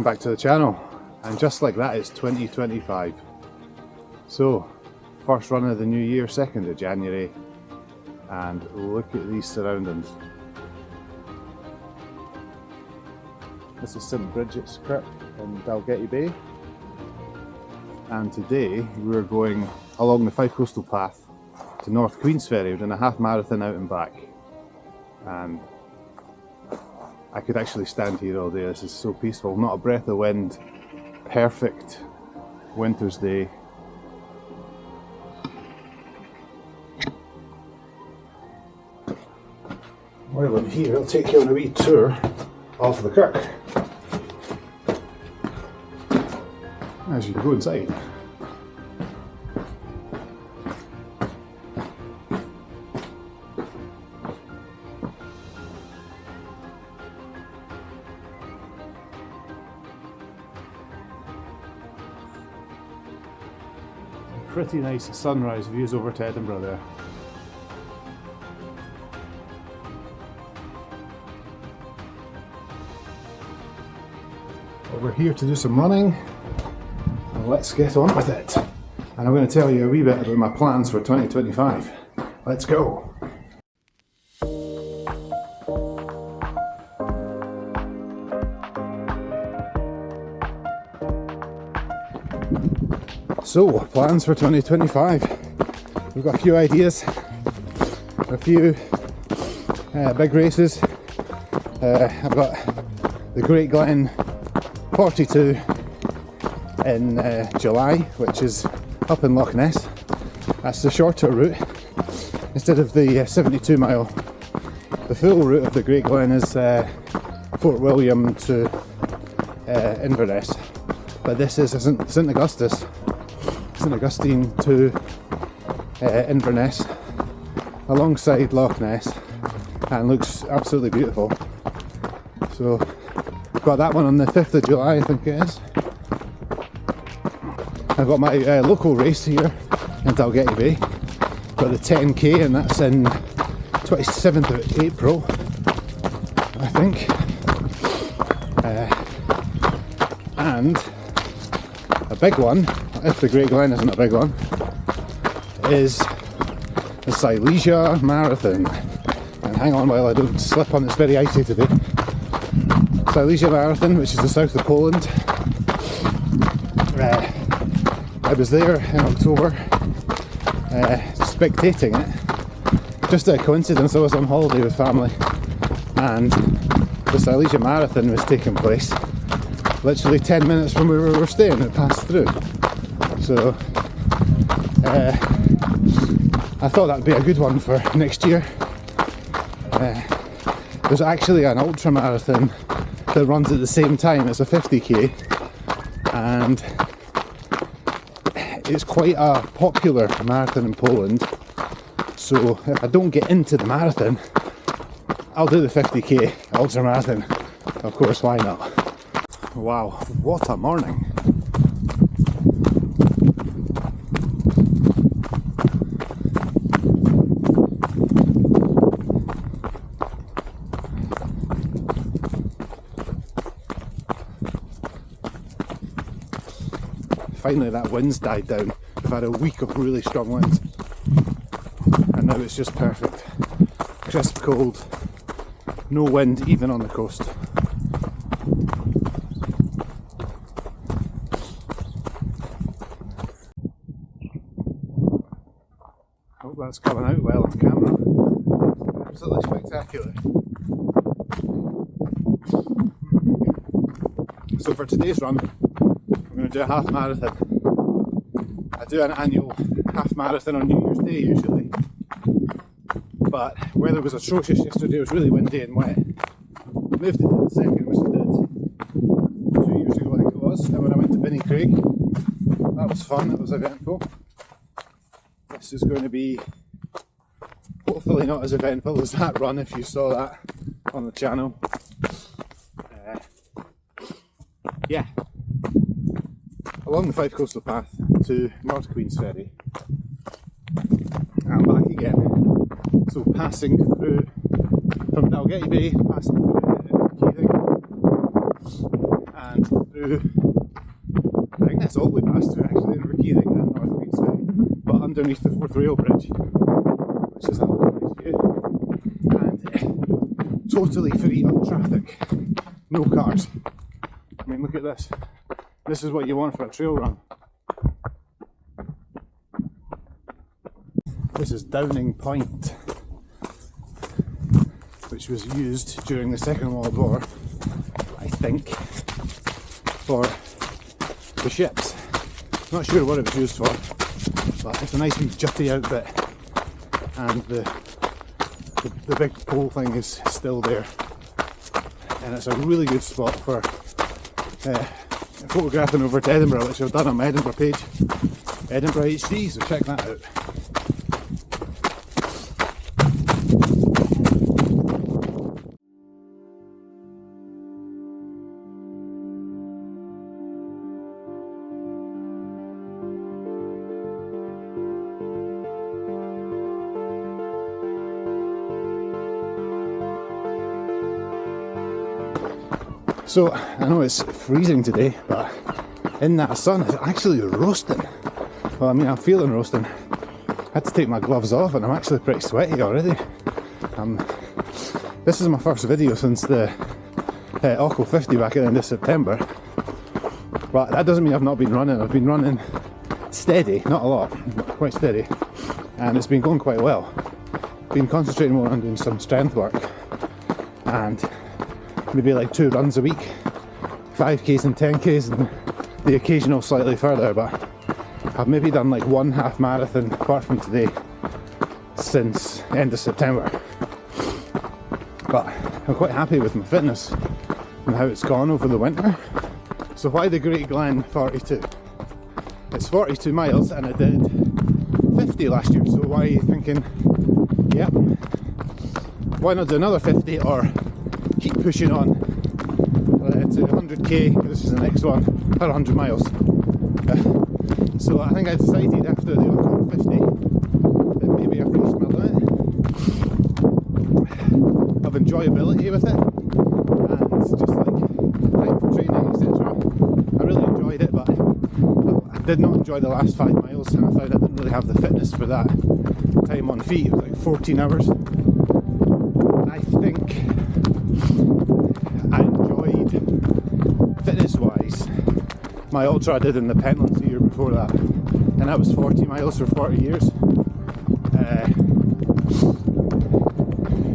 welcome back to the channel. And just like that, it's 2025. So, first run of the new year, 2nd of January, and look at these surroundings. This is St Bridget's Kirk in Dalgety Bay, and today we're going along the Fife Coastal Path to North Queensferry. We're doing a half marathon out and back, and I could actually stand here all day. This is so peaceful, not a breath of wind, perfect winter's day. While I'm here, I'll take you on a wee tour of the kirk as you go inside. Pretty nice sunrise views over to Edinburgh there. Well, we're here to do some running, and let's get on with it. And I'm going to tell you a wee bit about my plans for 2025. Let's go! So, plans for 2025. We've got a few ideas, a few big races. I've got the Great Glen 42 in July, which is up in Loch Ness. That's the shorter route. Instead of the 72 mile, the full route of the Great Glen is Fort William to Inverness. But this is St Augustine to Inverness alongside Loch Ness, and looks absolutely beautiful. So I've got that one on the 5th of July, I think it is. I've got my local race here in Dalgety Bay, got the 10k, and that's in 27th of April, I think. And a big one, if the Great Glen isn't a big one, is the Silesia Marathon. And hang on while I don't slip on, it's very icy today. Silesia Marathon, which is the south of Poland. I was there in October, spectating it. Just a coincidence, I was on holiday with family, and the Silesia Marathon was taking place literally 10 minutes from where we were staying. It passed through. So I thought that'd be a good one for next year. There's actually an ultra marathon that runs at the same time. It's a 50k, and it's quite a popular marathon in Poland. So if I don't get into the marathon, I'll do the 50k ultra marathon. Of course, why not? Wow, what a morning! Finally that wind's died down. We've had a week of really strong winds, and now it's just perfect. Crisp cold, no wind even on the coast. Hope that's coming out well on camera. Absolutely spectacular. So for today's run, I'm going to do a half marathon. I do an annual half marathon on New Year's Day usually, but weather was atrocious yesterday. It was really windy and wet. Moved it to the 2nd, which I did 2 years ago, I think it was, and when I went to Binny Craig, that was fun, that was eventful. This is going to be hopefully not as eventful as that run, if you saw that on the channel. Yeah, along the Fife Coastal Path to North Queensferry and back again. So passing through from Dalgety Bay, passing through Keating, and through, I think that's all we passed through actually, Inverkeithing and North Queensferry, but underneath the fourth rail bridge, which is another nice view, and totally free of traffic, no cars. I mean, look at this. This is what you want for a trail run. This is Downing Point, which was used during the Second World War, I think, for the ships. Not sure what it was used for, but it's a nice wee jutty outbit, and the big pole thing is still there, and it's a really good spot for photographing over to Edinburgh, which I've done on my Edinburgh page, Edinburgh HD, so check that out. So I know it's freezing today, but in that sun it's actually roasting. Well, I mean, I'm feeling roasting. I had to take my gloves off and I'm actually pretty sweaty already. This is my first video since the Occo 50 back at the end of September. But that doesn't mean I've not been running. I've been running steady, not a lot, but quite steady. And it's been going quite well. Been concentrating more on doing some strength work. And maybe like 2 runs a week, 5Ks and 10Ks, and the occasional slightly further, but I've maybe done like 1 half marathon apart from today since end of September. But I'm quite happy with my fitness and how it's gone over the winter. So why the Great Glen 42? It's 42 miles and I did 50 last year, so why are you thinking, yep, why not do another 50 or keep pushing on to 100k, this is the next one, per 100 miles. So I think I decided after the Occo 50 that maybe I've reached my limit of enjoyability with it, and it's just like time for training, etc. I really enjoyed it, but I did not enjoy the last 5 miles, and I found I didn't really have the fitness for that time on feet. It was like 14 hours. I think I enjoyed, fitness wise, my ultra I did in the Pentlands the year before that, and that was 40 miles for 40 years.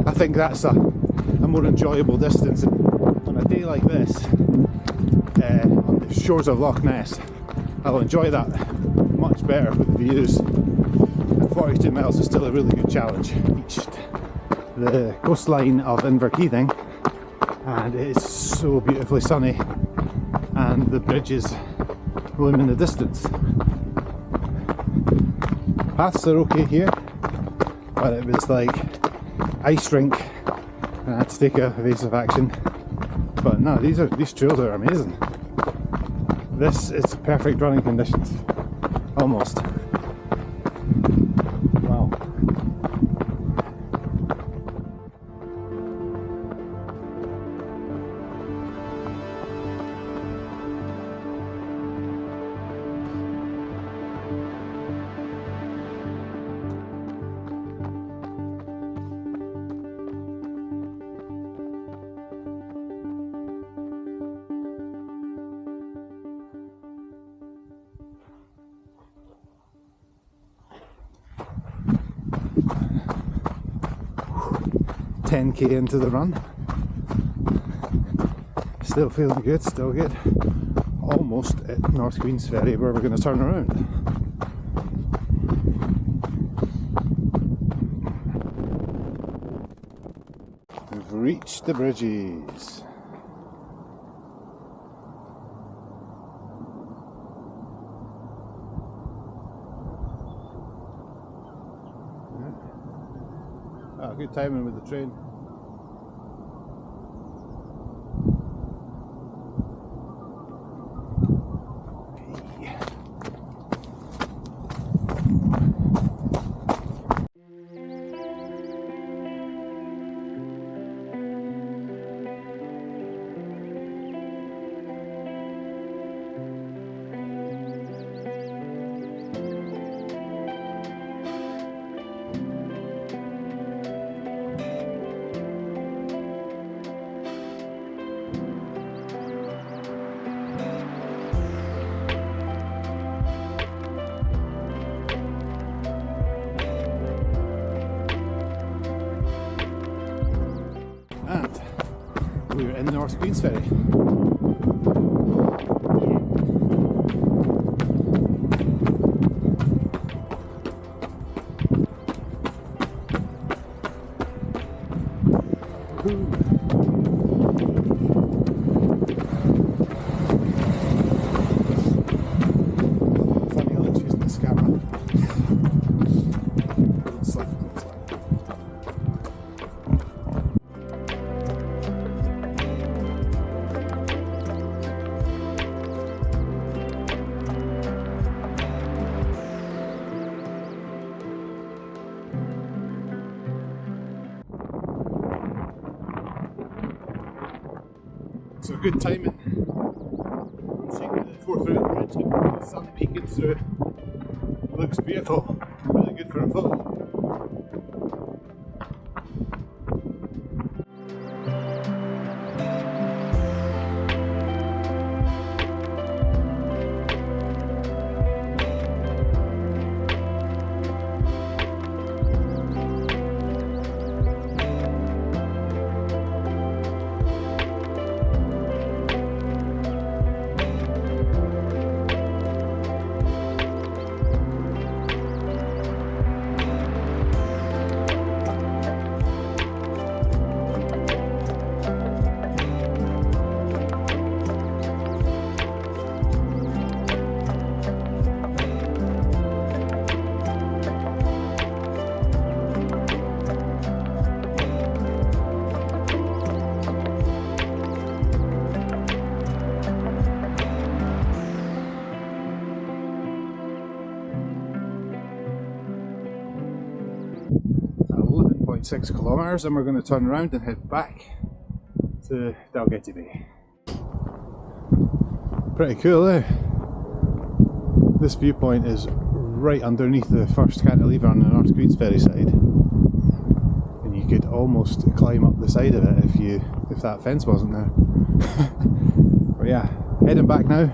I think that's a more enjoyable distance, and on a day like this, on the shores of Loch Ness, I'll enjoy that much better with the views. And 42 miles is still a really good challenge. Reached the coastline of Inverkeithing, and it is so beautifully sunny, and the bridges loom in the distance. Paths are okay here, but it was like ice rink and I had to take a evasive action. But no, these trails are amazing. This is perfect running conditions, almost. Wow. $10k into the run, still feeling good, still good. Almost at North Queensferry where we're going to turn around. We've reached the bridges. Good timing with the train. North Queensferry. Funny glitch using this camera. So good timing. I'm seeing the 4th route bridge, the sun peeking through. Looks beautiful, really good for a photo. .6 kilometres, and we're going to turn around and head back to Dalgety Bay. Pretty cool, eh? This viewpoint is right underneath the first cantilever on the North Queensferry side, and you could almost climb up the side of it if that fence wasn't there. But yeah, heading back now,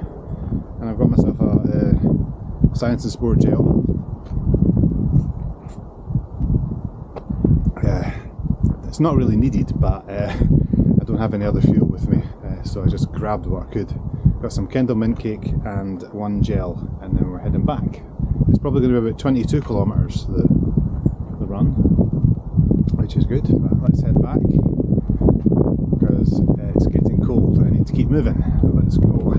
and I've got myself a Science and Sport gel. It's not really needed, but I don't have any other fuel with me, so I just grabbed what I could. Got some Kendal mint cake and one gel, and then we're heading back. It's probably going to be about 22 kilometres the run, which is good, but let's head back because it's getting cold and I need to keep moving. Let's go.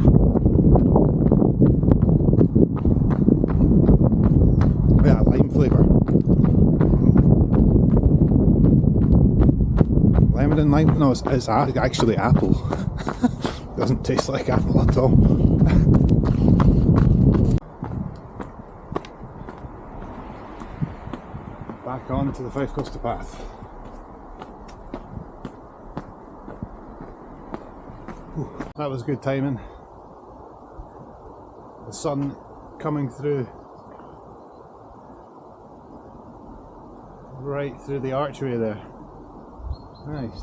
Yeah, lime flavour. Lemon and lime? No, it's actually apple. Doesn't taste like apple at all. Back on to the Fife Coastal Path. Whew, that was good timing. The sun coming through right through the archway there. Nice.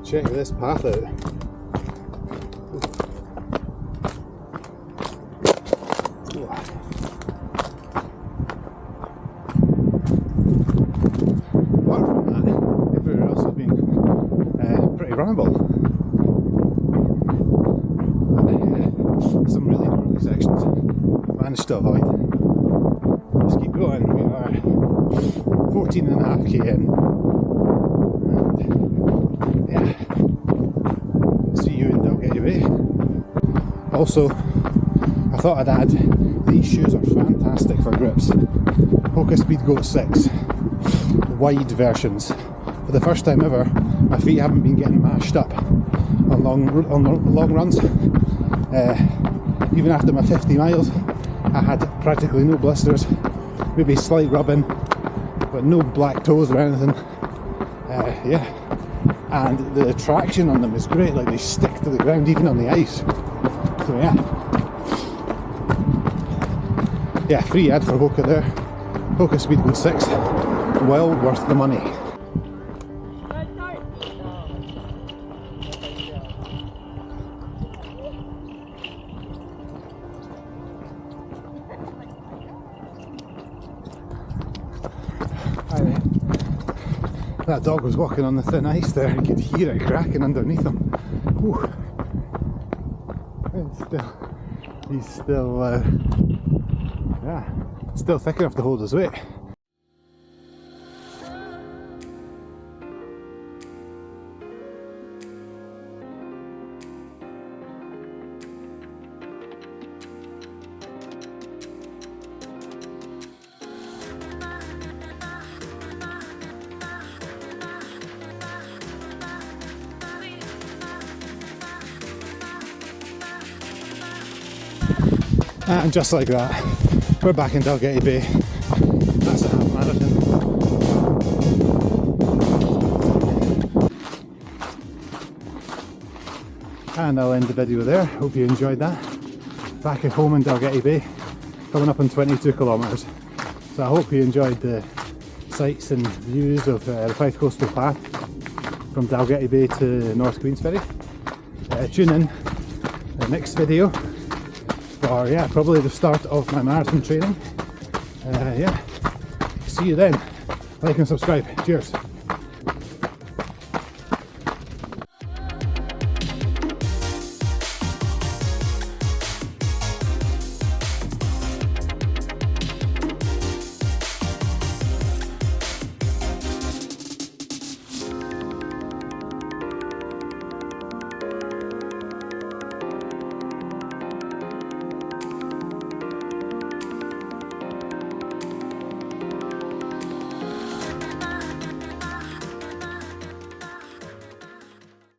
Check this path out. Apart from that, everywhere else has been pretty runnable. Some really gnarly sections managed to avoid. Let's keep going. We are 14.5 k in. Yeah, see you in Dalgety Bay. Also, I thought I'd add, these shoes are fantastic for grips. Hoka Speed Goat 6. wide versions. For the first time ever, my feet haven't been getting mashed up on long runs. Even after my 50 miles, I had practically no blisters, maybe slight rubbing, but no black toes or anything. Yeah, and the traction on them is great, like they stick to the ground even on the ice. So yeah, free ad for Hoka there. Hoka Speedgoat 6, well worth the money. That dog was walking on the thin ice there, you could hear it cracking underneath him. Whew. He's still thick enough to hold his weight. And just like that, we're back in Dalgety Bay. That's a half marathon. And I'll end the video there. Hope you enjoyed that. Back at home in Dalgety Bay, coming up on 22 kilometres. So I hope you enjoyed the sights and views of the Fife Coastal Path from Dalgety Bay to North Queensferry. Tune in the next video. Or yeah, probably the start of my marathon training. Yeah, see you then. Like and subscribe. Cheers.